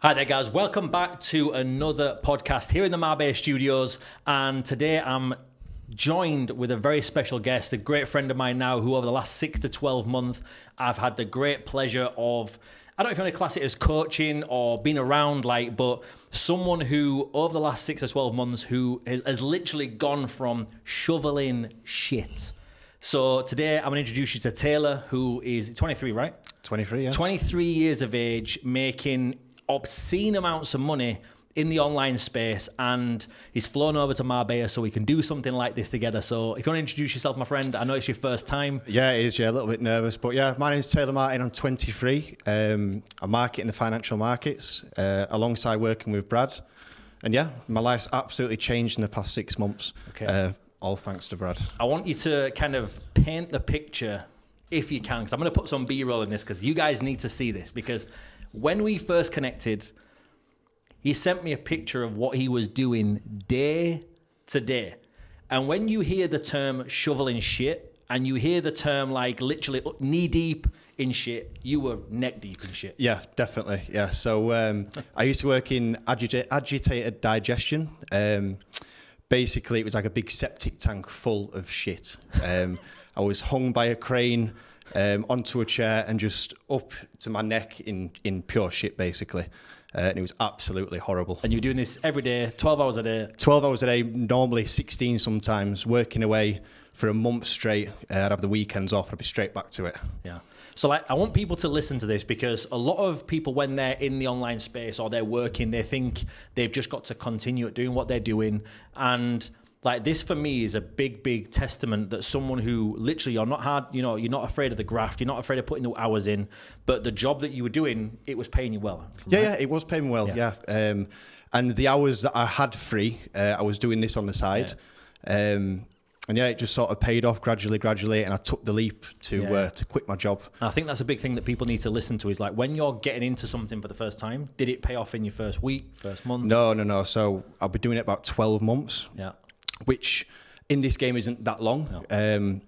Hi there, guys. Welcome back to another podcast here in the Marbella studios. And today I'm joined with a very special guest, a great friend of mine now, who over the last 6 to 12 months, I've had the great pleasure of, I don't know if you want to class it as coaching or being around, but someone who over the last 6 to 12 months who has literally gone from shoveling shit. So today I'm going to introduce you to Taylor, who is 23, right? 23, yes. 23 years of age, making obscene amounts of money in the online space, and he's flown over to Marbella so we can do something like this together. So if you want to introduce yourself, my friend, I know it's your first time. Yeah, it is, a little bit nervous. But yeah, my name's Taylor Martin, I'm 23. I market in the financial markets alongside working with Brad. And yeah, my life's absolutely changed in the past 6 months. Okay. All thanks to Brad. I want you to kind of paint the picture, if you can, because I'm going to put some B-roll in this, because you guys need to see this, because when we first connected, he sent me a picture of what he was doing day to day. And when you hear the term shoveling shit, and you hear the term literally knee deep in shit, you were neck deep in shit. Yeah, definitely. Yeah. So I used to work in agitated digestion. Basically, it was like a big septic tank full of shit. I was hung by a crane onto a chair and just up to my neck in pure shit, basically. And it was absolutely horrible. And you're doing this every day, 12 hours a day? 12 hours a day, normally 16 sometimes, working away for a month straight. I'd have the weekends off, I'd be straight back to it. Yeah. So I want people to listen to this, because a lot of people, when they're in the online space or they're working, they think they've just got to continue at doing what they're doing. And this for me is a big testament that someone who literally, you're not afraid of the graft, you're not afraid of putting the hours in, but the job that you were doing, it was paying you well. Right? Yeah, it was paying me well, yeah. And the hours that I had free, I was doing this on the side. Yeah. And yeah, it just sort of paid off gradually, and I took the leap to quit my job. And I think that's a big thing that people need to listen to is when you're getting into something for the first time, did it pay off in your first week, first month? No. So I'll be doing it about 12 months. Yeah. Which in this game isn't that long. No.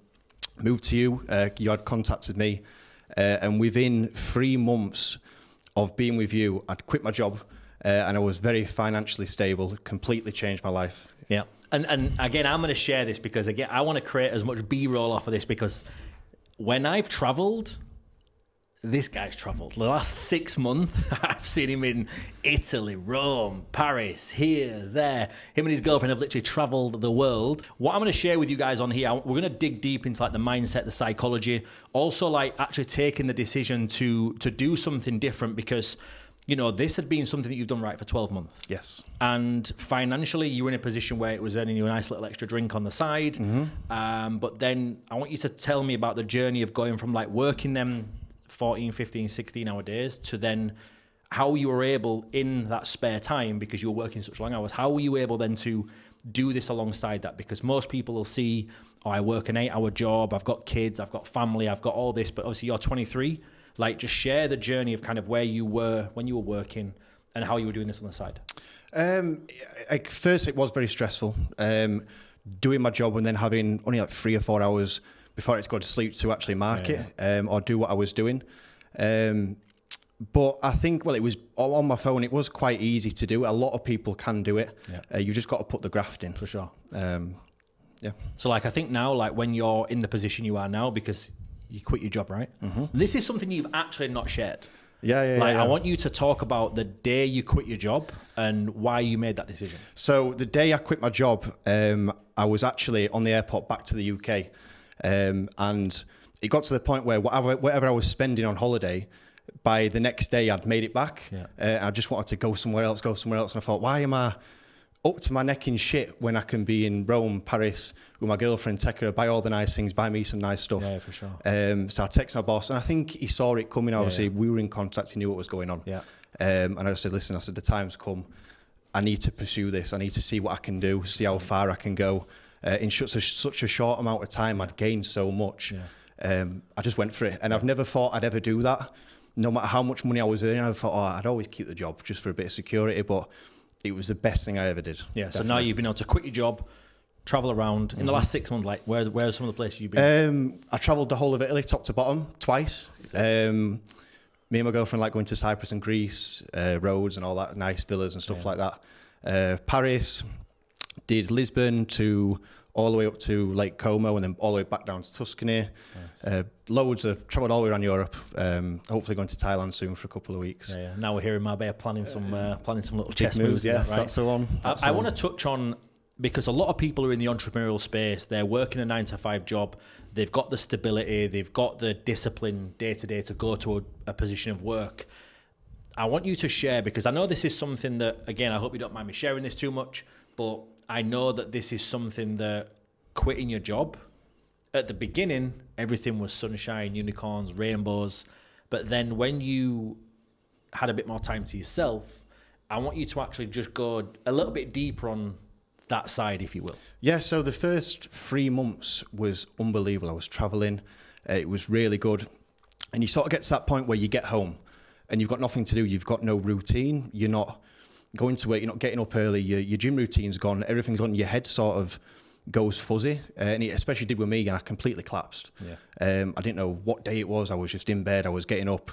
Moved to you, you had contacted me, and within 3 months of being with you, I'd quit my job, and I was very financially stable, completely changed my life. Yeah. And again, I'm going to share this because, again, I want to create as much B-roll off of this, because when I've traveled, this guy's traveled. The last 6 months, I've seen him in Italy, Rome, Paris, here, there. Him and his girlfriend have literally traveled the world. What I'm going to share with you guys on here, we're going to dig deep into the mindset, the psychology, also actually taking the decision to do something different, because this had been something that you've done right for 12 months. Yes. And financially, you were in a position where it was earning you a nice little extra drink on the side. Mm-hmm. But then I want you to tell me about the journey of going from working them 14, 15, 16-hour days to then how you were able in that spare time, because you were working such long hours, how were you able then to do this alongside that? Because most people will see, I work an 8-hour job, I've got kids, I've got family, I've got all this, but obviously you're 23. Just share the journey of kind of where you were when you were working and how you were doing this on the side. First, it was very stressful. Doing my job and then having only 3 or 4 hours before I had to go to sleep to actually market or do what I was doing. But I think, it was on my phone. It was quite easy to do. A lot of people can do it. Yeah. You just got to put the graft in. For sure. Yeah. So I think now, when you're in the position you are now, because you quit your job, right? Mm-hmm. This is something you've actually not shared. Yeah. I want you to talk about the day you quit your job and why you made that decision. So the day I quit my job, I was actually on the airport back to the UK. And it got to the point where whatever I was spending on holiday, by the next day I'd made it back. Yeah. I just wanted to go somewhere else. And I thought, why am I up to my neck in shit when I can be in Rome, Paris with my girlfriend, take her, buy all the nice things, buy me some nice stuff. Yeah, for sure. So I texted my boss, and I think he saw it coming. Obviously, we were in contact. He knew what was going on. Yeah. And I just said, listen, the time's come. I need to pursue this. I need to see what I can do, see how far I can go. In such a short amount of time, I'd gained so much. Yeah. I just went for it. And I've never thought I'd ever do that. No matter how much money I was earning, I thought, I'd always keep the job just for a bit of security. But it was the best thing I ever did. Yeah. Definitely. So now you've been able to quit your job, travel around. In the last 6 months, where are some of the places you've been? I travelled the whole of Italy, top to bottom, twice. Me and my girlfriend like going to Cyprus and Greece, Rhodes and all that, nice villas and stuff like that. Paris, did Lisbon to all the way up to Lake Como and then all the way back down to Tuscany. Nice. Loads of travelled all the way around Europe. Hopefully going to Thailand soon for a couple of weeks. Yeah. Now we're here in Marbella planning some little chess moves. Yeah, right? that's the one. I want to touch on, because a lot of people are in the entrepreneurial space. They're working a 9-to-5 job. They've got the stability. They've got the discipline day to day to go to a position of work. I want you to share, because I know this is something that, again, I hope you don't mind me sharing this too much, but I know that this is something that quitting your job, at the beginning, everything was sunshine, unicorns, rainbows. But then when you had a bit more time to yourself, I want you to actually just go a little bit deeper on that side, if you will. Yeah, so the first 3 months was unbelievable. I was traveling. It was really good. And you sort of get to that point where you get home and you've got nothing to do. You've got no routine. You're not going to work. You're not getting up early. Your gym routine's gone. Everything's gone. Your head sort of goes fuzzy. And it especially did with me, and I completely collapsed. Yeah. I didn't know what day it was. I was just in bed. I was getting up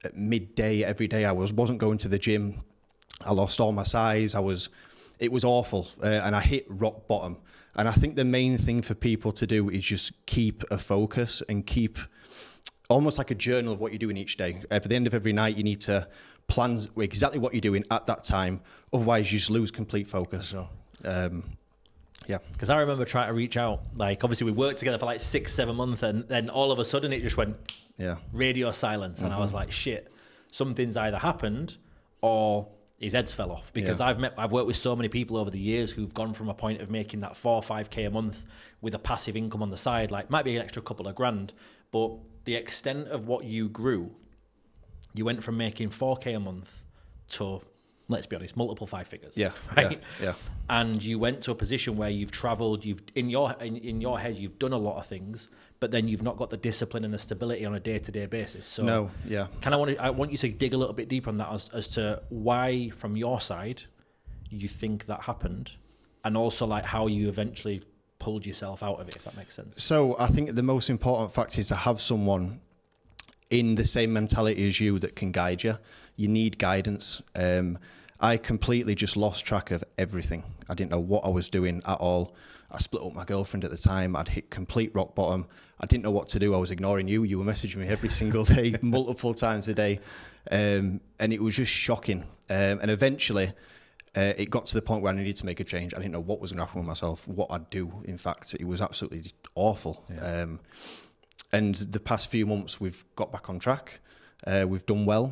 at midday every day. I wasn't going to the gym. I lost all my size. It was awful, and I hit rock bottom. And I think the main thing for people to do is just keep a focus and keep almost like a journal of what you're doing each day. At the end of every night, you need to plan exactly what you're doing at that time. Otherwise, you just lose complete focus. Sure. Yeah. Because I remember trying to reach out. Like, obviously, we worked together for like 6-7 months, and then all of a sudden, it just went radio silence. And I was like, shit, something's either happened or his heads fell off, because I've worked with so many people over the years who've gone from a point of making that 4 or 5k a month with a passive income on the side, like might be an extra couple of grand, but the extent of what you grew, you went from making 4k a month to, let's be honest, multiple 5 figures. Yeah. Right. Yeah. And you went to a position where you've traveled, you've in your head, you've done a lot of things, but then you've not got the discipline and the stability on a day-to-day basis. So no, yeah. I want you to dig a little bit deeper on that as to why, from your side, you think that happened, and also like how you eventually pulled yourself out of it, if that makes sense. So I think the most important factor is to have someone in the same mentality as you that can guide you. You need guidance. I completely just lost track of everything. I didn't know what I was doing at all. I split up with my girlfriend at the time. I'd hit complete rock bottom. I didn't know what to do. I was ignoring you. You were messaging me every single day, multiple times a day. And it was just shocking. And eventually, it got to the point where I needed to make a change. I didn't know what was going to happen with myself, what I'd do. In fact, it was absolutely awful. Yeah. And the past few months, we've got back on track. We've done well.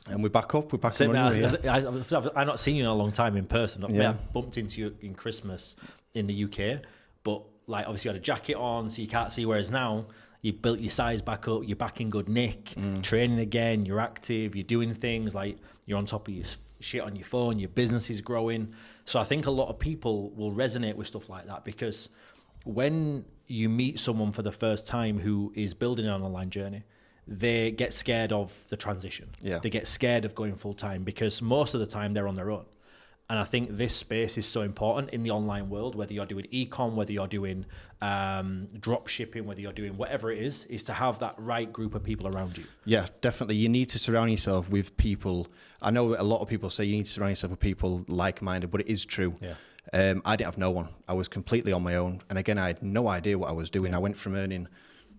And we're back up. We're back on running. I've not seen you in a long time in person. Yeah. I bumped into you in Christmas in the UK, but like obviously you had a jacket on, so you can't see. Whereas now you've built your size back up. You're back in good nick. Training again. You're active. You're doing things like you're on top of your shit on your phone. Your business is growing. So I think a lot of people will resonate with stuff like that, because when you meet someone for the first time who is building an online journey, they get scared of the transition. Yeah. They get scared of going full time, because most of the time they're on their own. And I think this space is so important in the online world, whether you're doing e-com, whether you're doing drop shipping, whether you're doing whatever it is to have that right group of people around you. Yeah, definitely. You need to surround yourself with people. I know a lot of people say you need to surround yourself with people like-minded, but it is true. Yeah. I didn't have no one. I was completely on my own. And again, I had no idea what I was doing. I went from earning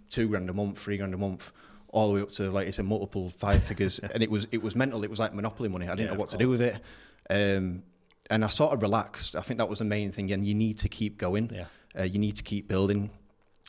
$2,000 a month, $3,000 a month, all the way up to, like it's a multiple 5 figures. And it was mental. It was like monopoly money. I didn't know what to do with it. And I sort of relaxed. I think that was the main thing. And you need to keep going. Yeah. You need to keep building,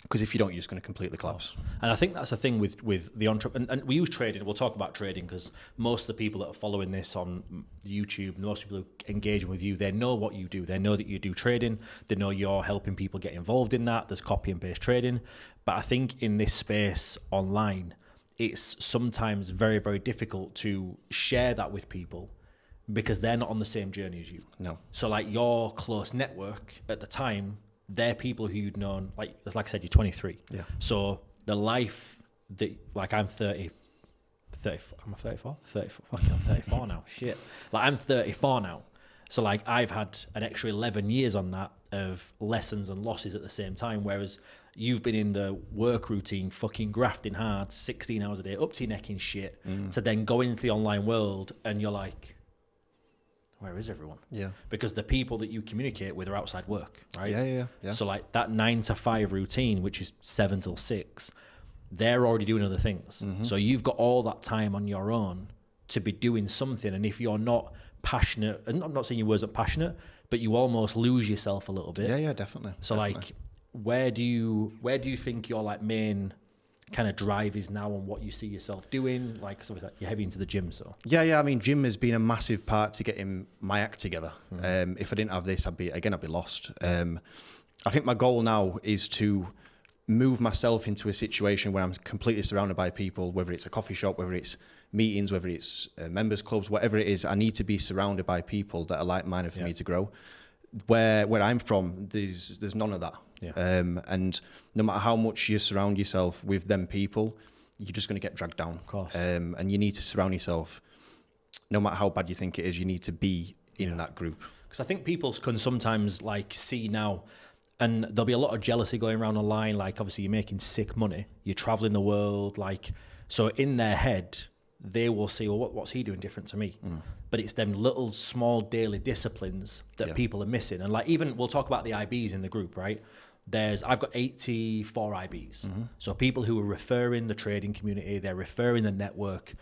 because if you don't, you're just going to completely collapse. And I think that's the thing with the entrepreneur. And we use trading. We'll talk about trading, because most of the people that are following this on YouTube, most people who are engaging with you, they know what you do. They know that you do trading. They know you're helping people get involved in that. There's copy and paste trading. But I think in this space online, it's sometimes very, very difficult to share that with people, because they're not on the same journey as you. No. So like your close network at the time, they're people who you'd known, like I said, you're 23. Yeah. So the life that, like I'm 30, am I 34? 34, fucking I'm 34 now, shit. Like I'm 34 now. So like I've had an extra 11 years on that of lessons and losses at the same time, whereas you've been in the work routine, fucking grafting hard, 16 hours a day, up to your neck in shit, to then go into the online world and you're like, where is everyone? Yeah. Because the people that you communicate with are outside work, right? Yeah. So like that 9 to 5 routine, which is 7 till 6, they're already doing other things. So you've got all that time on your own to be doing something. And if you're not passionate, and I'm not saying you wasn't passionate, but you almost lose yourself a little bit. Yeah, definitely. So definitely. like, where do you think your like main kind of drive is now on what you see yourself doing? Like, so you're heavy into the gym, so. Yeah. I mean, gym has been a massive part to getting my act together. If I didn't have this, I'd be lost. I think my goal now is to move myself into a situation where I'm completely surrounded by people, whether it's a coffee shop, whether it's meetings, whether it's members clubs, whatever it is. I need to be surrounded by people that are like-minded for me to grow. Where I'm from, there's none of that. Yeah. And no matter how much you surround yourself with them people, you're just going to get dragged down. Of course. And you need to surround yourself, no matter how bad you think it is, you need to be in that group. Because I think people can sometimes like see now, and there'll be a lot of jealousy going around online. Like, obviously you're making sick money, you're traveling the world. Like, so in their head, they will see, well, what's he doing different to me? But it's them little small daily disciplines that people are missing. And like, even we'll talk about the IBs in the group, right? I've got 84 IBs. So people who are referring the trading community, they're referring the network.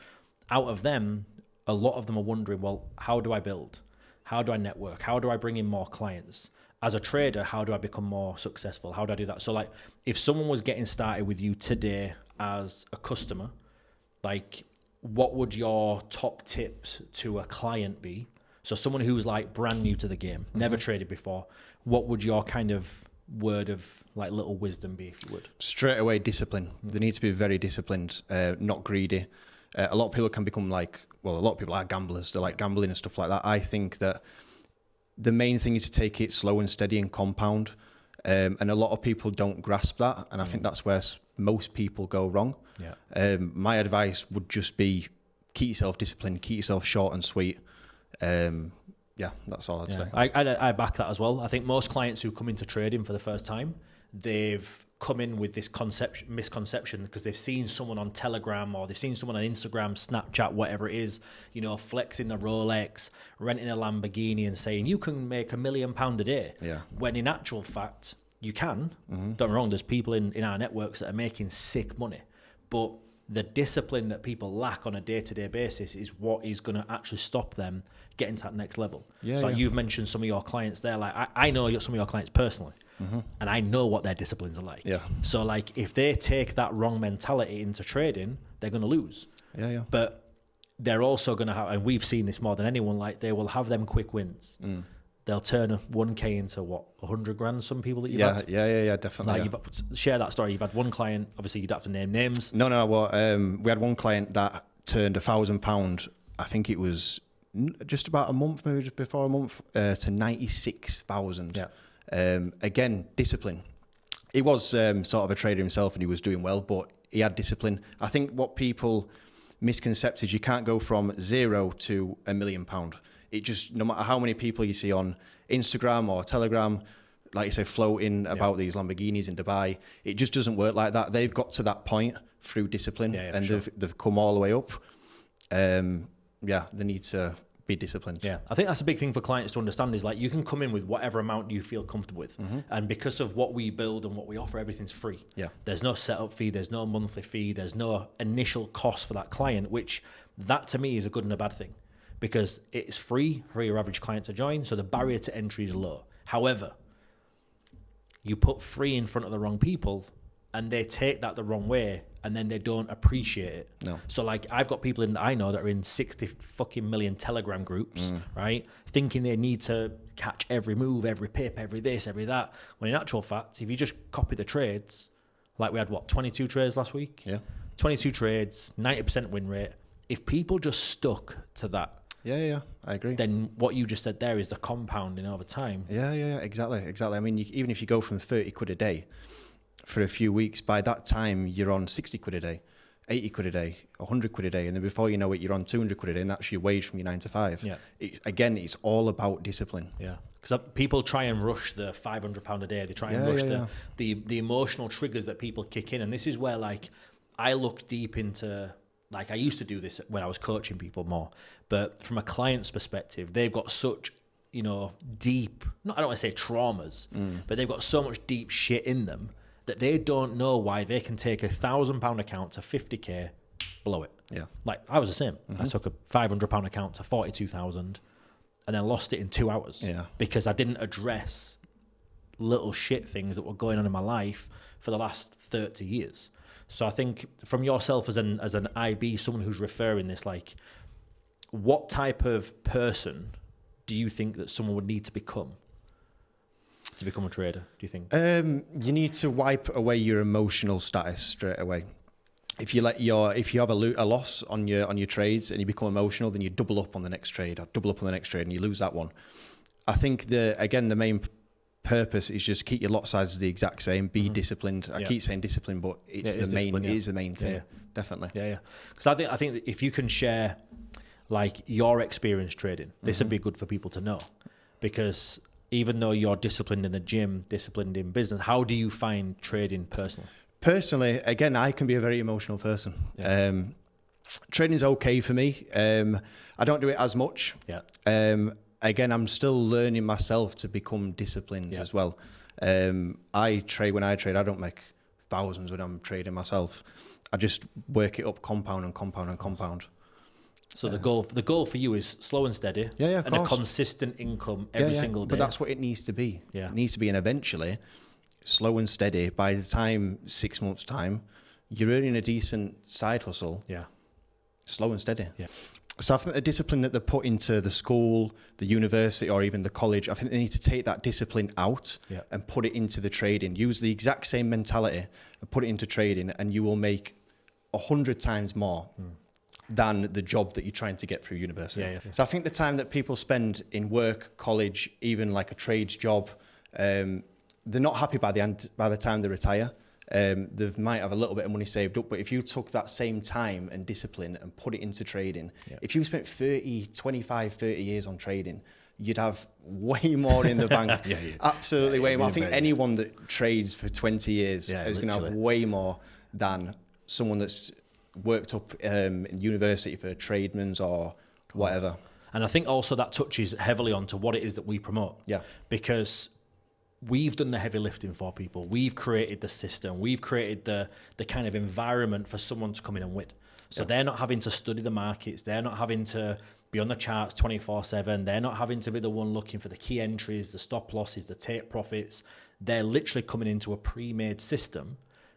Out of them, a lot of them are wondering, well, how do I build? How do I network? How do I bring in more clients? As a trader, how do I become more successful? How do I do that? So like, if someone was getting started with you today as a customer, like, what would your top tips to a client be? So someone who's like brand new to the game, never traded before, what would your kind of word of like little wisdom be, if you would? Straight away, discipline. They need to be very disciplined, not greedy. A lot of people can become like, well, a lot of people are gamblers. They're like gambling and stuff like that. I think that the main thing is to take it slow and steady and compound. And a lot of people don't grasp that. And I think that's where most people go wrong. Yeah. My advice would just be keep yourself disciplined, keep yourself short and sweet. Yeah, that's all I'd say. I back that as well. I think most clients who come into trading for the first time, they've come in with this misconception because they've seen someone on Telegram or they've seen someone on Instagram, Snapchat, whatever it is, you know, flexing the Rolex, renting a Lamborghini and saying you can make £1 million a day. Yeah. When in actual fact, you can. Don't get me wrong, there's people in our networks that are making sick money. But the discipline that people lack on a day-to-day basis is what is going to actually stop them getting to that next level. So like you've mentioned some of your clients there. Like I know some of your clients personally, and I know what their disciplines are like. Yeah. So like if they take that wrong mentality into trading, they're going to lose. Yeah. But they're also going to have, and we've seen this more than anyone, like they will have them quick wins. They'll turn a 1K into what, 100 grand, some people that you've had? Yeah, definitely. Like share that story. You've had one client, obviously you don't have to name names. No, well, we had one client that turned £1,000, I think it was just about a month, maybe just before a month, to 96,000. Yeah. Again, discipline. He was sort of a trader himself and he was doing well, but he had discipline. I think what people misconcept is you can't go from zero to £1 million. It just, no matter how many people you see on Instagram or Telegram, like you say, floating about these Lamborghinis in Dubai, it just doesn't work like that. They've got to that point through discipline and they've come all the way up. They need to be disciplined. Yeah, I think that's a big thing for clients to understand is like you can come in with whatever amount you feel comfortable with. And because of what we build and what we offer, everything's free. Yeah. There's no setup fee, there's no monthly fee, there's no initial cost for that client, which that to me is a good and a bad thing because it's free for your average client to join. So the barrier to entry is low. However, you put free in front of the wrong people and they take that the wrong way and then they don't appreciate it. No. So like I've got people I know that are in 60 fucking million Telegram groups, right? Thinking they need to catch every move, every pip, every this, every that. When in actual fact, if you just copy the trades, like we had 22 trades last week? Yeah. 22 trades, 90% win rate. If people just stuck to that, Yeah, I agree. then what you just said there is the compounding over time. Yeah, exactly. I mean, even if you go from 30 quid a day for a few weeks, by that time you're on 60 quid a day, 80 quid a day, 100 quid a day, and then before you know it, you're on 200 quid a day, and that's your wage from your 9 to 5. Yeah. Again, it's all about discipline. Yeah. Because people try and rush the £500 a day. They try and rush the emotional triggers that people kick in. And this is where, like, I look deep into, like, I used to do this when I was coaching people more. But from a client's perspective, they've got such, you know, deep, I don't want to say traumas, but they've got so much deep shit in them that they don't know why they can take £1,000 account to 50K, blow it. Yeah. Like, I was the same. I took a £500 account to 42,000 and then lost it in 2 hours because I didn't address little shit things that were going on in my life for the last 30 years. So I think from yourself as an IB, someone who's referring this, like, what type of person do you think that someone would need to become a trader, do you think? You need to wipe away your emotional status straight away. If you have a loss on your trades and you become emotional, then you double up on the next trade and you lose that one. I think the main purpose is just keep your lot sizes the exact same, be disciplined. I keep saying discipline, but it is the main thing. Definitely. Yeah. Because I think that if you can share, like, your experience trading, this would be good for people to know. Because even though you're disciplined in the gym, disciplined in business, how do you find trading personally? Personally, again, I can be a very emotional person. Yeah. Trading's okay for me. I don't do it as much. Yeah. Again, I'm still learning myself to become disciplined as well. When I trade, I don't make thousands when I'm trading myself. I just work it up, compound and compound and compound. So the goal for you is slow and steady, and a consistent income every single day. But that's what it needs to be. Yeah. It needs to be, and eventually, slow and steady. By the time 6 months' time, you're earning a decent side hustle. Yeah. Slow and steady. Yeah. So I think the discipline that they put into the school, the university, or even the college, I think they need to take that discipline out and put it into the trading. Use the exact same mentality and put it into trading, and you will make 100 times more than the job that you're trying to get through university. Yeah. So I think the time that people spend in work, college, even like a trades job, they're not happy by the time they retire. They might have a little bit of money saved up, but if you took that same time and discipline and put it into trading, if you spent 25, 30 years on trading, you'd have way more in the bank. Absolutely way more. I think anyone that trades for 20 years is going to have way more than someone that's worked up in university for tradesmen's or whatever. And I think also that touches heavily onto what it is that we promote. Yeah. Because we've done the heavy lifting for people. We've created the system. We've created the kind of environment for someone to come in and win. So they're not having to study the markets. They're not having to be on the charts 24/7. They're not having to be the one looking for the key entries, the stop losses, the take profits. They're literally coming into a pre-made system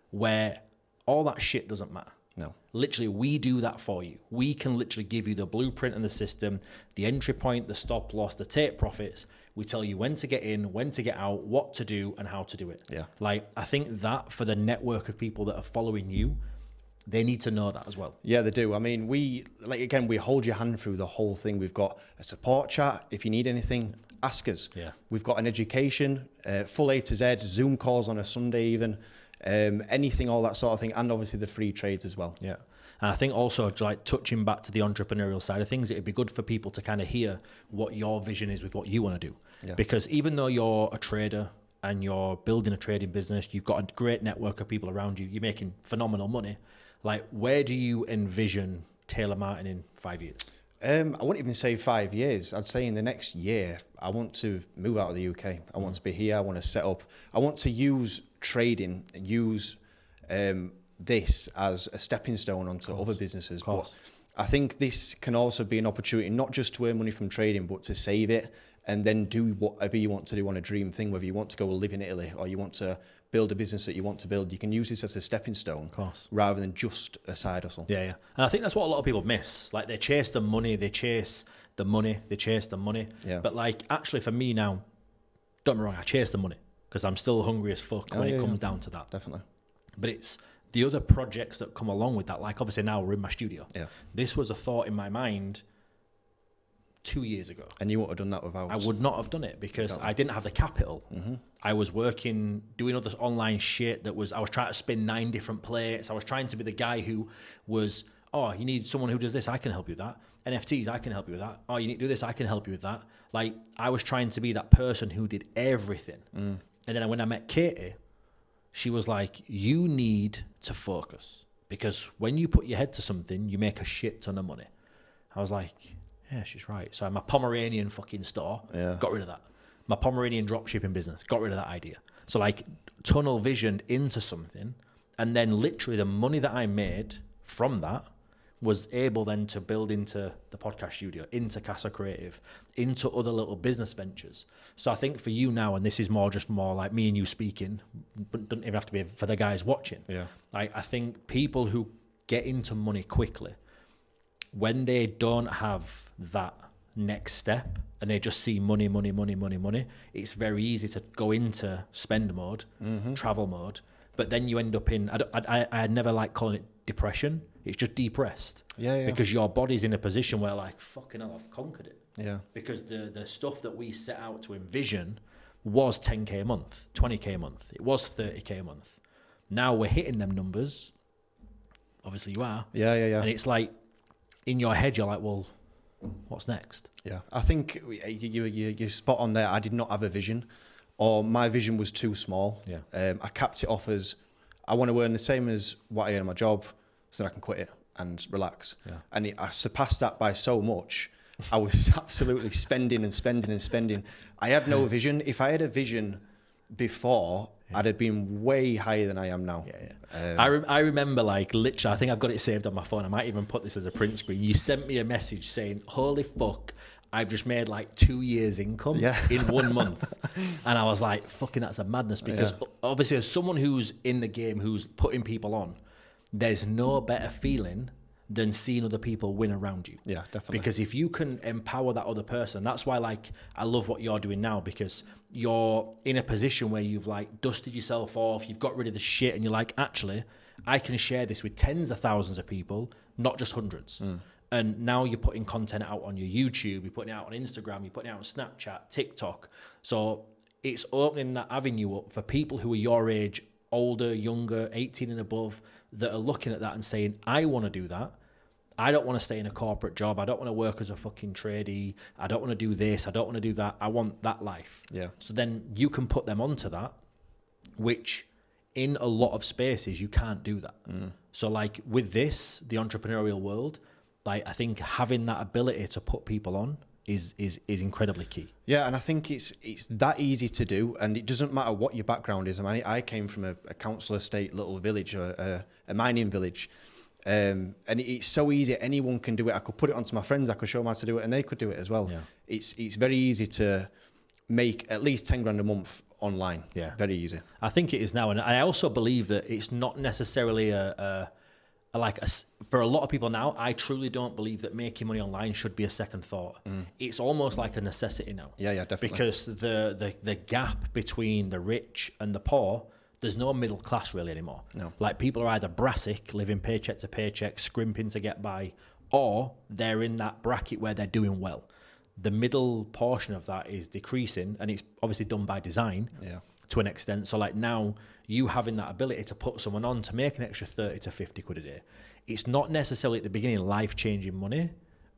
where all that shit doesn't matter. No. Literally, we do that for you. We can literally give you the blueprint and the system, the entry point, the stop loss, the take profits. We tell you when to get in, when to get out, what to do, and how to do it. Yeah. Like, I think that for the network of people that are following you, they need to know that as well. Yeah, they do. I mean, we hold your hand through the whole thing. We've got a support chat. If you need anything, ask us. Yeah. We've got an education, full A to Z, Zoom calls on a Sunday even. Anything, all that sort of thing, and obviously the free trades as well. Yeah. And I think also, like, touching back to the entrepreneurial side of things, it'd be good for people to kind of hear what your vision is with what you want to do. Yeah. Because even though you're a trader and you're building a trading business, you've got a great network of people around you, you're making phenomenal money. Like, where do you envision Taylor Martin in 5 years? I wouldn't even say 5 years. I'd say in the next year, I want to move out of the UK. I want to be here. I want to set up. I want to use trading, use this as a stepping stone onto other businesses. But I think this can also be an opportunity, not just to earn money from trading, but to save it and then do whatever you want to do on a dream thing, whether you want to go live in Italy or you want to build a business that you want to build. You can use this as a stepping stone rather than just a side hustle. Yeah. And I think that's what a lot of people miss. Like, they chase the money, they chase the money. Yeah. But, like, actually for me now, don't get me wrong, I chase the money because I'm still hungry as fuck when it comes down to that. Definitely. But it's the other projects that come along with that. Like, obviously now we're in my studio. Yeah. This was a thought in my mind 2 years ago. And you wouldn't have done that without us. I would not have done it because I didn't have the capital. Mm-hmm. I was working, doing other online shit I was trying to spin 9 different plates. I was trying to be the guy who was, oh, you need someone who does this, I can help you with that. NFTs, I can help you with that. Oh, you need to do this, I can help you with that. Like, I was trying to be that person who did everything. And then when I met Katie, she was like, you need to focus, because when you put your head to something, you make a shit ton of money. I was like, yeah, she's right. So my Pomeranian fucking store, got rid of that. My Pomeranian dropshipping business, got rid of that idea. So like tunnel visioned into something, and then literally the money that I made from that was able then to build into the podcast studio, into Casa Creative, into other little business ventures. So I think for you now, and this is more like me and you speaking, but doesn't even have to be for the guys watching. Yeah. Like, I think people who get into money quickly, when they don't have that next step and they just see money, it's very easy to go into spend mode, travel mode, but then you end up in, I never like calling it depression. It's just depressed. Yeah. Because your body's in a position where like, fucking hell, I've conquered it. Yeah. Because the stuff that we set out to envision was 10K a month, 20K a month. It was 30K a month. Now we're hitting them numbers. Obviously you are. Yeah. And it's like, in your head, you're like, well, what's next? Yeah. I think you're spot on there. I did not have a vision, or my vision was too small. Yeah. I capped it off as, I want to earn the same as what I earn in my job, so that I can quit it and relax. Yeah. And I surpassed that by so much. I was absolutely spending. I had no vision. If I had a vision before, I'd have been way higher than I am now. Yeah. I remember, like, literally, I think I've got it saved on my phone. I might even put this as a print screen. You sent me a message saying, holy fuck, I've just made like 2 years income in 1 month. And I was like, fucking, that's a madness. Because obviously, as someone who's in the game, who's putting people on, there's no better feeling than seeing other people win around you. Yeah, definitely. Because if you can empower that other person, that's why, like, I love what you're doing now, because you're in a position where you've like dusted yourself off, you've got rid of the shit, and you're like, actually, I can share this with tens of thousands of people, not just hundreds. And now you're putting content out on your YouTube, you're putting it out on Instagram, you're putting it out on Snapchat, TikTok. So it's opening that avenue up for people who are your age, older, younger, 18 and above, that are looking at that and saying, I want to do that. I don't want to stay in a corporate job. I don't want to work as a fucking tradie. I don't want to do this. I don't want to do that. I want that life. Yeah. So then you can put them onto that, which in a lot of spaces you can't do that. So like with this, the entrepreneurial world, like I think having that ability to put people on is incredibly key. Yeah, and I think it's that easy to do, and it doesn't matter what your background is. I mean, I came from a council estate little village, a mining village. And it's so easy, anyone can do it. I could put it onto my friends, I could show them how to do it, and they could do it as well. Yeah. It's very easy to make at least 10 grand a month online. Yeah, very easy. I think it is now, and I also believe that it's not necessarily for a lot of people now. I truly don't believe that making money online should be a second thought. It's almost like a necessity now. Yeah, definitely. Because the gap between the rich and the poor, there's no middle class really anymore. No. Like, people are either brassic, living paycheck to paycheck, scrimping to get by, or they're in that bracket where they're doing well. The middle portion of that is decreasing, and it's obviously done by design to an extent. So like now, you having that ability to put someone on to make an extra 30 to 50 quid a day, it's not necessarily at the beginning life-changing money,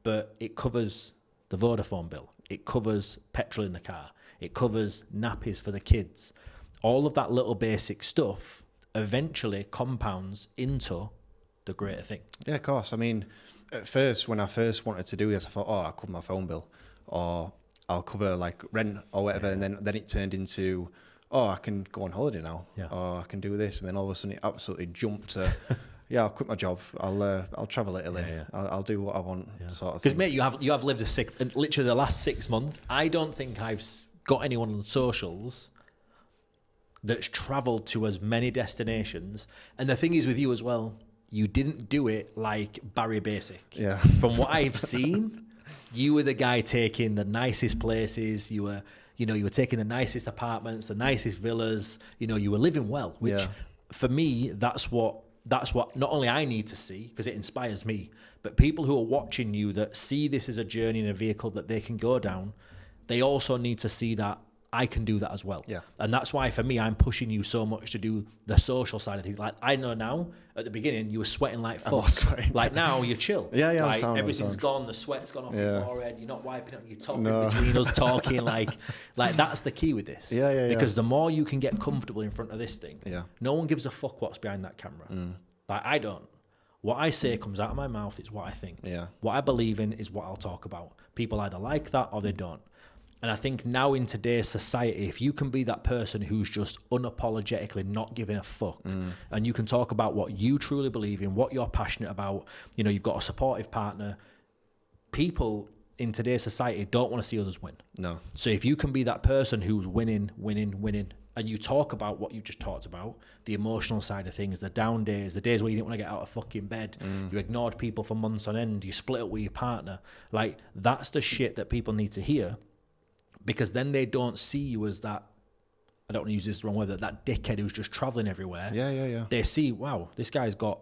but it covers the Vodafone bill. It covers petrol in the car. It covers nappies for the kids. All of that little basic stuff eventually compounds into the greater thing. Yeah, of course. I mean, at first, when I first wanted to do this, I thought, I'll cover my phone bill, or I'll cover like rent or whatever. And then it turned into, I can go on holiday now, or I can do this. And then all of a sudden it absolutely jumped to, I'll quit my job. I'll travel Italy. I'll do what I want, sort of thing. Because mate, you have lived literally the last 6 months. I don't think I've got anyone on socials that's travelled to as many destinations. And the thing is with you as well, you didn't do it like Barry Basic. Yeah. From what I've seen, you were the guy taking the nicest places. You were taking the nicest apartments, the nicest villas. You were living well, which for me, that's what not only I need to see, because it inspires me, but people who are watching you that see this as a journey in a vehicle that they can go down, they also need to see that I can do that as well. Yeah. And that's why for me, I'm pushing you so much to do the social side of things. Like I know now, at the beginning, you were sweating like fuck. Like now you're chill. Yeah, like sound, everything's gone, the sweat's gone off your forehead, you're not wiping it on your top between us talking. like that's the key with this. Because the more you can get comfortable in front of this thing, no one gives a fuck what's behind that camera. Like I don't. What I say comes out of my mouth, it's what I think. What I believe in is what I'll talk about. People either like that or they don't. And I think now in today's society, if you can be that person who's just unapologetically not giving a fuck, and you can talk about what you truly believe in, what you're passionate about, you know, you've got a supportive partner, people in today's society don't want to see others win. No. So if you can be that person who's winning, and you talk about what you just talked about, the emotional side of things, the down days, the days where you didn't want to get out of fucking bed, you ignored people for months on end, you split up with your partner, like that's the shit that people need to hear. Because then they don't see you as that, I don't want to use this the wrong word, that dickhead who's just traveling everywhere. Yeah. They see, wow, this guy's got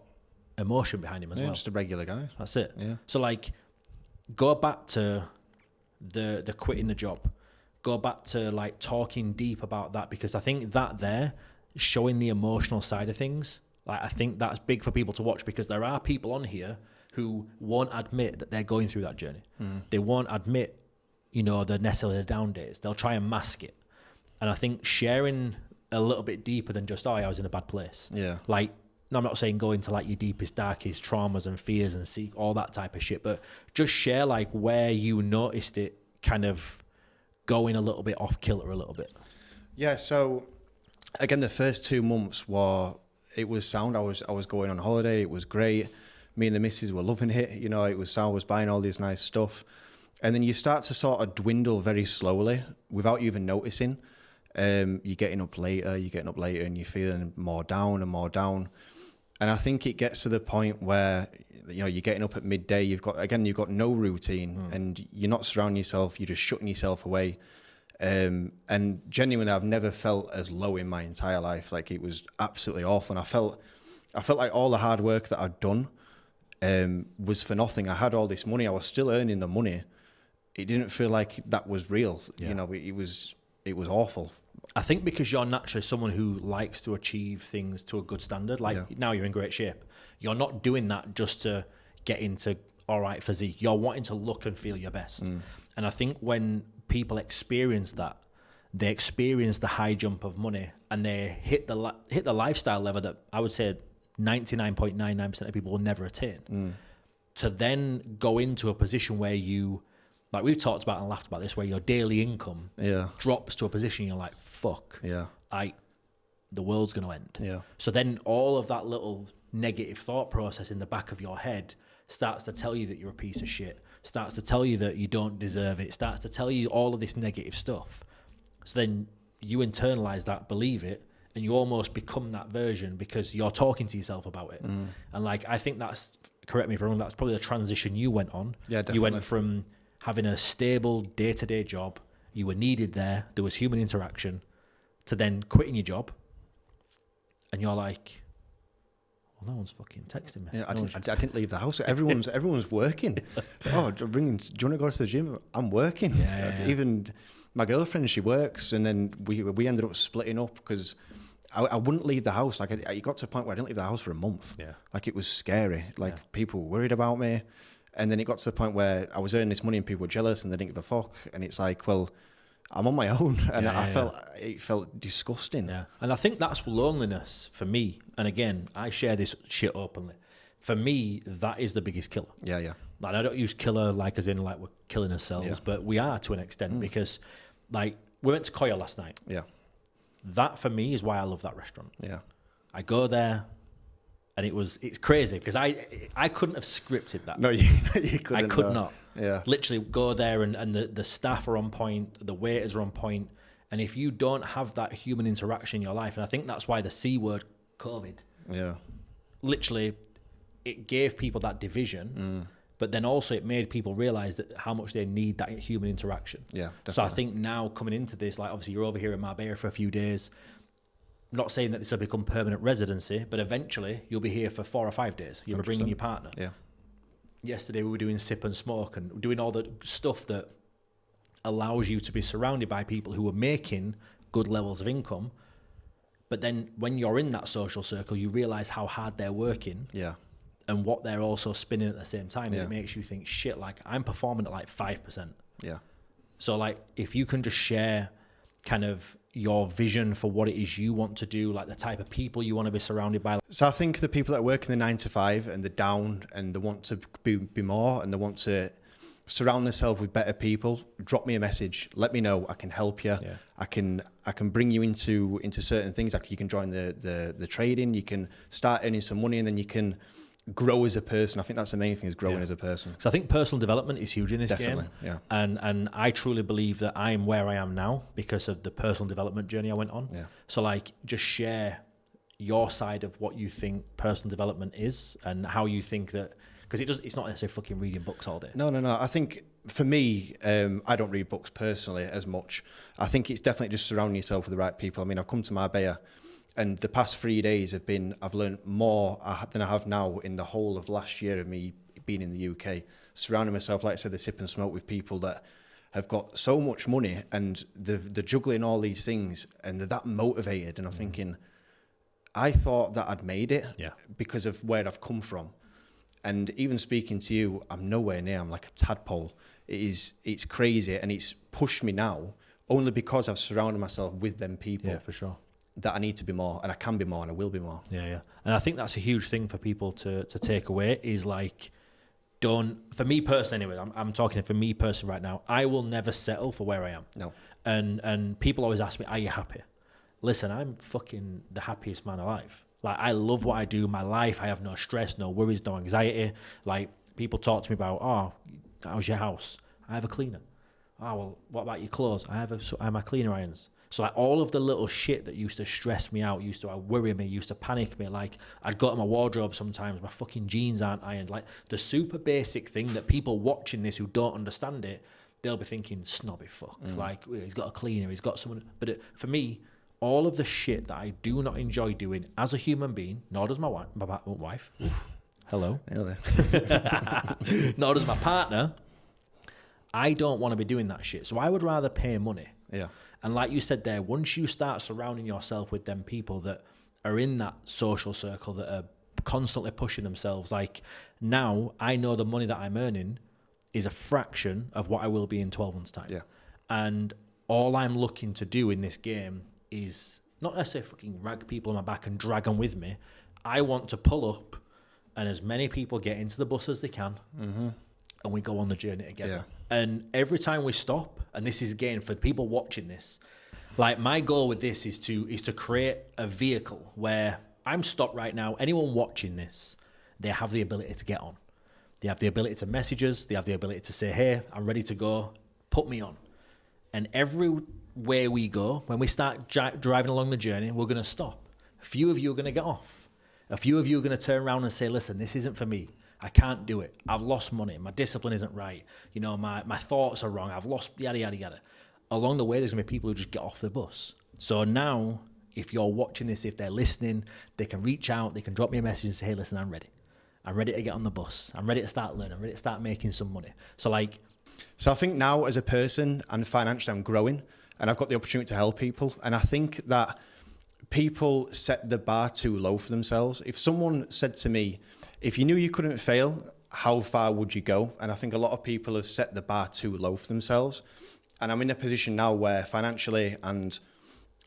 emotion behind him as well. Just a regular guy. That's it. Yeah. So like, go back to the quitting the job. Go back to like talking deep about that, because I think that there, showing the emotional side of things, like I think that's big for people to watch, because there are people on here who won't admit that they're going through that journey. They won't admit, you know, the necessarily the down days. They'll try and mask it. And I think sharing a little bit deeper than just, oh, I was in a bad place. Yeah. Like, no, I'm not saying go into like your deepest, darkest traumas and fears and see all that type of shit, but just share like where you noticed it kind of going a little bit off kilter a little bit. Yeah. So again, the first 2 months it was sound. I was going on holiday. It was great. Me and the missus were loving it. You know, it was sound. I was buying all this nice stuff. And then you start to sort of dwindle very slowly without you even noticing. You're getting up later, and you're feeling more down and more down. And I think it gets to the point where, you know, you're getting up at midday, you've got no routine, and you're not surrounding yourself, you're just shutting yourself away. And genuinely, I've never felt as low in my entire life. Like, it was absolutely awful. And I felt like all the hard work that I'd done was for nothing. I had all this money, I was still earning the money. It didn't feel like that was real. Yeah. You know, it was awful. I think because you're naturally someone who likes to achieve things to a good standard. Like now you're in great shape. You're not doing that just to get into all right physique. You're wanting to look and feel your best. And I think when people experience that, they experience the high jump of money, and they hit the lifestyle level that I would say 99.99% of people will never attain. To then go into a position where you, like we've talked about and laughed about this, where your daily income drops to a position you're like, fuck, the world's going to end. Yeah. So then all of that little negative thought process in the back of your head starts to tell you that you're a piece of shit, starts to tell you that you don't deserve it, starts to tell you all of this negative stuff. So then you internalize that, believe it, and you almost become that version because you're talking to yourself about it. And like, I think that's, correct me if I'm wrong, that's probably the transition you went on. Yeah, definitely. You went from having a stable day-to-day job, you were needed there was human interaction, to then quitting your job, and you're like, well, no one's fucking texting me. Yeah, I didn't leave the house. Everyone's working. Oh, do you want to go to the gym? I'm working. Yeah. Even my girlfriend, she works, and then we ended up splitting up because I wouldn't leave the house. Like, it got to a point where I didn't leave the house for a month. Yeah. Like, it was scary. Like, people were worried about me. And then it got to the point where I was earning this money and people were jealous and they didn't give a fuck. And it's like, well, I'm on my own. And it felt disgusting. Yeah. And I think that's loneliness for me. And again, I share this shit openly. For me, that is the biggest killer. Yeah, yeah. Like, I don't use killer like as in like we're killing ourselves, but we are to an extent because like we went to Koya last night. Yeah. That for me is why I love that restaurant. Yeah. I go there. And it's crazy because I couldn't have scripted that. No, you couldn't. I could not. Yeah. Literally go there and the staff are on point, the waiters are on point. And if you don't have that human interaction in your life, and I think that's why the C word, COVID, literally, it gave people that division, but then also it made people realize that how much they need that human interaction. Yeah, definitely. So I think now coming into this, like obviously you're over here in Marbella for a few days. I'm not saying that this will become permanent residency, but eventually you'll be here for 4 or 5 days. You'll be bringing your partner. Yeah. Yesterday we were doing sip and smoke and doing all the stuff that allows you to be surrounded by people who are making good levels of income. But then when you're in that social circle, you realize how hard they're working. Yeah. And what they're also spinning at the same time. Yeah. And it makes you think, shit, like I'm performing at like 5%. Yeah. So like if you can just share kind of your vision for what it is you want to do, like the type of people you want to be surrounded by. So I think the people that work in the 9 to 5 and they're down and they want to be more and they want to surround themselves with better people, drop me a message, let me know, I can help you. Yeah. I can bring you into certain things. Like you can join the trading, you can start earning some money, and then you can grow as a person. I think that's the main thing, is growing as a person. So I think personal development is huge in this Definitely, game. yeah. And I truly believe that I'm where I am now because of the personal development journey I went on. Yeah. So like just share your side of what you think personal development is and how you think that, because it's not necessarily fucking reading books all day. No. I think for me, I don't read books personally as much. I think it's definitely just surrounding yourself with the right people. I mean, I've come to Marbella, and the past 3 days I've learned more than I have now in the whole of last year of me being in the UK. Surrounding myself, like I said, the sip and smoke with people that have got so much money and they're juggling all these things and they're that motivated. And I'm thinking, I thought that I'd made it because of where I've come from. And even speaking to you, I'm nowhere near. I'm like a tadpole. It's crazy, and it's pushed me now only because I've surrounded myself with them people. Yeah, for sure. That I need to be more, and I can be more, and I will be more. Yeah. And I think that's a huge thing for people to take away is like, for me personally anyway, I'm talking for me personally right now, I will never settle for where I am. No. And people always ask me, are you happy? Listen, I'm fucking the happiest man alive. Like, I love what I do, my life. I have no stress, no worries, no anxiety. Like, people talk to me about, oh, how's your house? I have a cleaner. Oh, well, what about your clothes? I have my cleaner irons. So, like, all of the little shit that used to stress me out, used to worry me, used to panic me. Like, I'd go to my wardrobe sometimes, my fucking jeans aren't ironed. Like, the super basic thing that people watching this who don't understand it, they'll be thinking, snobby fuck. Like, he's got a cleaner, he's got someone. But for me, all of the shit that I do not enjoy doing as a human being, nor does my wife. Oof, hello. Nor does my partner. I don't want to be doing that shit. So I would rather pay money. Yeah. And like you said there, once you start surrounding yourself with them people that are in that social circle that are constantly pushing themselves, like now I know the money that I'm earning is a fraction of what I will be in 12 months' time. Yeah. And all I'm looking to do in this game is not necessarily fucking rag people on my back and drag them with me. I want to pull up and as many people get into the bus as they can, and we go on the journey together. Yeah. And every time we stop, and this is again for people watching this, like my goal with this is to create a vehicle where I'm stopped right now. Anyone watching this, they have the ability to get on. They have the ability to message us. They have the ability to say, hey, I'm ready to go. Put me on. And everywhere we go, when we start driving along the journey, we're going to stop. A few of you are going to get off. A few of you are going to turn around and say, listen, this isn't for me. I can't do it. I've lost money. My discipline isn't right. You know, my thoughts are wrong. I've lost yada, yada, yada. Along the way, there's going to be people who just get off the bus. So now, if you're watching this, if they're listening, they can reach out. They can drop me a message and say, hey, listen, I'm ready. I'm ready to get on the bus. I'm ready to start learning. I'm ready to start making some money. So I think now as a person and financially, I'm growing and I've got the opportunity to help people. And I think that people set the bar too low for themselves. If someone said to me, if you knew you couldn't fail, how far would you go? And I think a lot of people have set the bar too low for themselves. And I'm in a position now where financially, and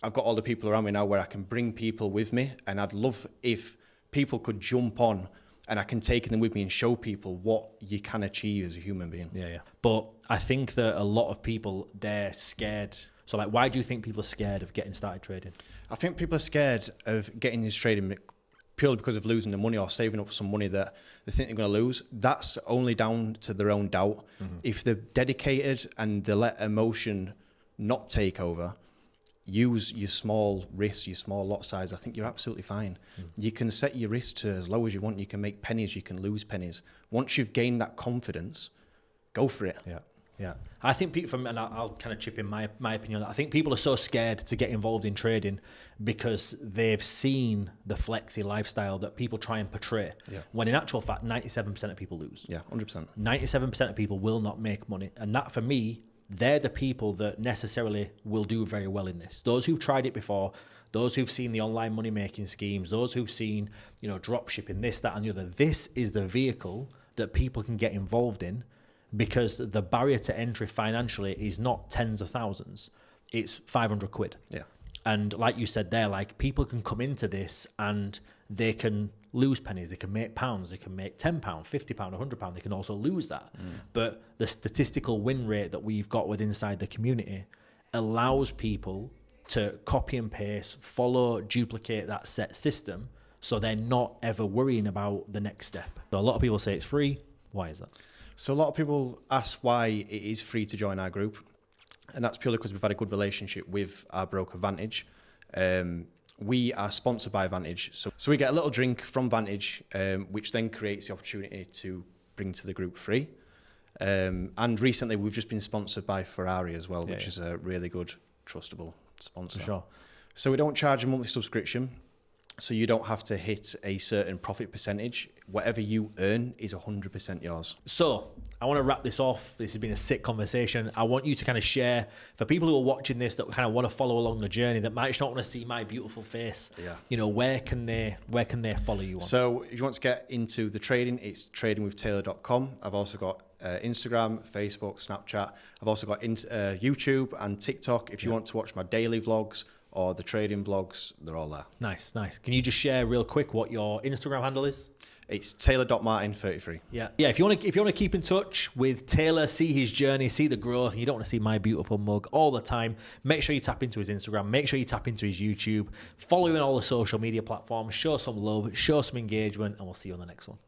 I've got all the people around me now where I can bring people with me. And I'd love if people could jump on and I can take them with me and show people what you can achieve as a human being. Yeah. But I think that a lot of people, they're scared. So like, why do you think people are scared of getting started trading? I think people are scared of getting into trading purely because of losing the money or saving up some money that they think they're going to lose. That's only down to their own doubt. Mm-hmm. If they're dedicated and they let emotion not take over, use your small risk, your small lot size, I think you're absolutely fine. You can set your risk to as low as you want. You can make pennies, you can lose pennies. Once you've gained that confidence, go for it. Yeah. I think people, and I'll kind of chip in my opinion on that. I think people are so scared to get involved in trading because they've seen the flexi lifestyle that people try and portray. Yeah. When in actual fact, 97% of people lose. Yeah, 100%. 97% of people will not make money. And that for me they're the people that necessarily will do very well in this. Those who've tried it before, those who've seen the online money making schemes, those who've seen, drop shipping, this, that, and the other. This is the vehicle that people can get involved in, because the barrier to entry financially is not tens of thousands. It's 500 quid. Yeah. And like you said there, like, people can come into this and they can lose pennies, they can make pounds, they can make £10, £50, £100, they can also lose that. But the statistical win rate that we've got with inside the community allows people to copy and paste, follow, duplicate that set system, so they're not ever worrying about the next step. So a lot of people say it's free. Why is that? So a lot of people ask why it is free to join our group, and that's purely because we've had a good relationship with our broker Vantage. We are sponsored by Vantage, so we get a little drink from Vantage, which then creates the opportunity to bring to the group free. And recently we've just been sponsored by Ferrari as well, which is a really good, trustable sponsor. For sure. So we don't charge a monthly subscription, so you don't have to hit a certain profit percentage. Whatever you earn is 100% yours. So I want to wrap this off. This has been a sick conversation. I want you to kind of share, for people who are watching this that kind of want to follow along the journey, that might just not want to see my beautiful face. Yeah. Where can they follow you on? So if you want to get into the trading, it's tradingwithtaylor.com. I've also got Instagram, Facebook, Snapchat. I've also got YouTube and TikTok. If you want to watch my daily vlogs or the trading vlogs, they're all there. Nice. Can you just share real quick what your Instagram handle is? It's Taylor.Martin33. Yeah. If you want to keep in touch with Taylor, see his journey, see the growth, and you don't want to see my beautiful mug all the time, make sure you tap into his Instagram, make sure you tap into his YouTube, follow him on all the social media platforms, show some love, show some engagement, and we'll see you on the next one.